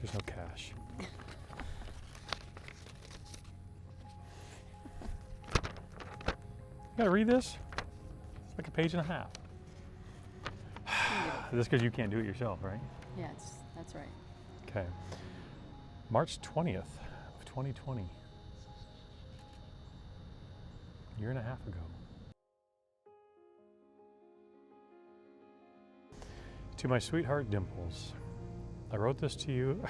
There's no cash. You gotta read this? It's like a page and a half. This because you can't do it yourself, right? Yeah, that's right. Okay. March 20th of 2020. A year and a half ago. To my sweetheart Dimples, I wrote this to you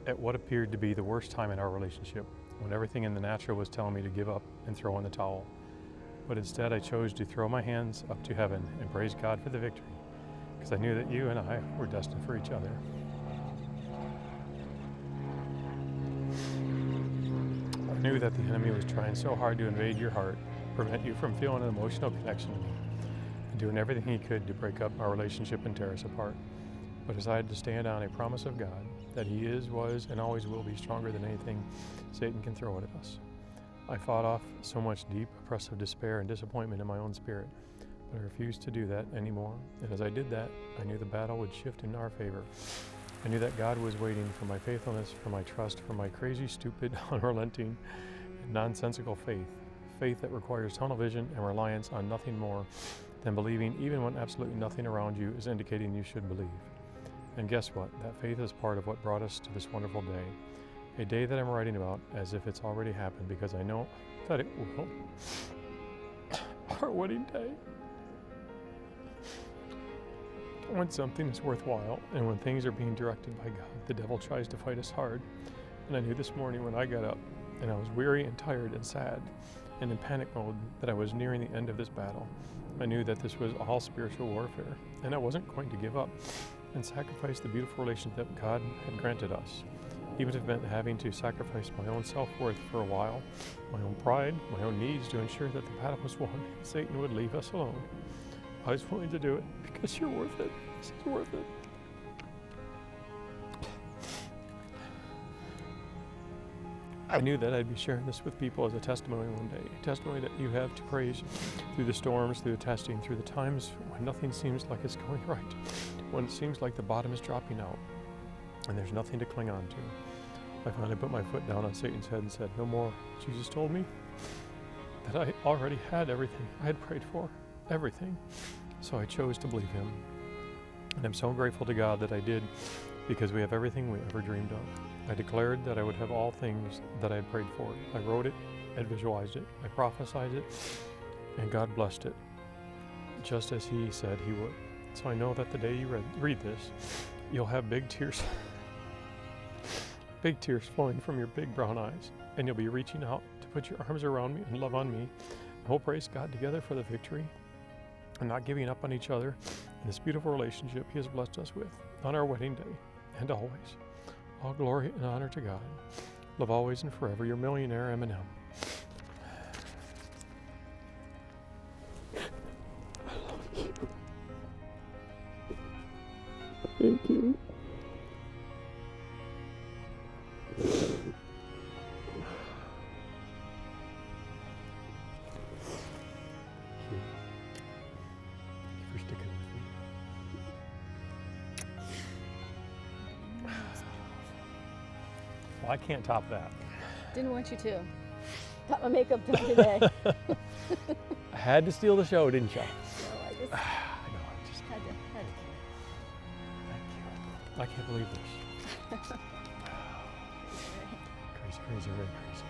at what appeared to be the worst time in our relationship, when everything in the natural was telling me to give up and throw in the towel. But instead I chose to throw my hands up to heaven and praise God for the victory, because I knew that you and I were destined for each other. I knew that the enemy was trying so hard to invade your heart, prevent you from feeling an emotional connection to me, and doing everything he could to break up our relationship and tear us apart. But I decided to stand on a promise of God that he is, was, and always will be stronger than anything Satan can throw at us. I fought off so much deep, oppressive despair and disappointment in my own spirit, but I refused to do that anymore. And as I did that, I knew the battle would shift in our favor. I knew that God was waiting for my faithfulness, for my trust, for my crazy, stupid, unrelenting, and nonsensical faith. Faith that requires tunnel vision and reliance on nothing more than believing even when absolutely nothing around you is indicating you should believe. And guess what? That faith is part of what brought us to this wonderful day. A day that I'm writing about as if it's already happened, because I know that it will. Our wedding day. When something is worthwhile and when things are being directed by God, the devil tries to fight us hard. And I knew this morning when I got up and I was weary and tired and sad and in panic mode that I was nearing the end of this battle. I knew that this was all spiritual warfare, and I wasn't going to give up and sacrifice the beautiful relationship that God had granted us, even if it meant having to sacrifice my own self-worth for a while, my own pride, my own needs, to ensure that the battle was won and Satan would leave us alone. I was willing to do it because you're worth it. This is worth it. I knew that I'd be sharing this with people as a testimony one day, a testimony that you have to praise through the storms, through the testing, through the times when nothing seems like it's going right, when it seems like the bottom is dropping out and there's nothing to cling on to. I finally put my foot down on Satan's head and said, no more. Jesus told me that I already had everything I had prayed for, everything. So I chose to believe him. And I'm so grateful to God that I did, because we have everything we ever dreamed of. I declared that I would have all things that I had prayed for. I wrote it, I visualized it, I prophesied it, and God blessed it, just as he said he would. So I know that the day you read this, you'll have big tears flowing from your big brown eyes, and you'll be reaching out to put your arms around me and love on me, and we'll praise God together for the victory and not giving up on each other in this beautiful relationship he has blessed us with on our wedding day and always. All glory and honor to God. Love always and forever, your millionaire M&M. I love you. Thank you. For sticking with me. Well, I can't top that. Didn't want you to. Got my makeup done today. I had to steal the show, didn't you? So I just I know, had to. thank you. I can't believe this. Crazy, very crazy.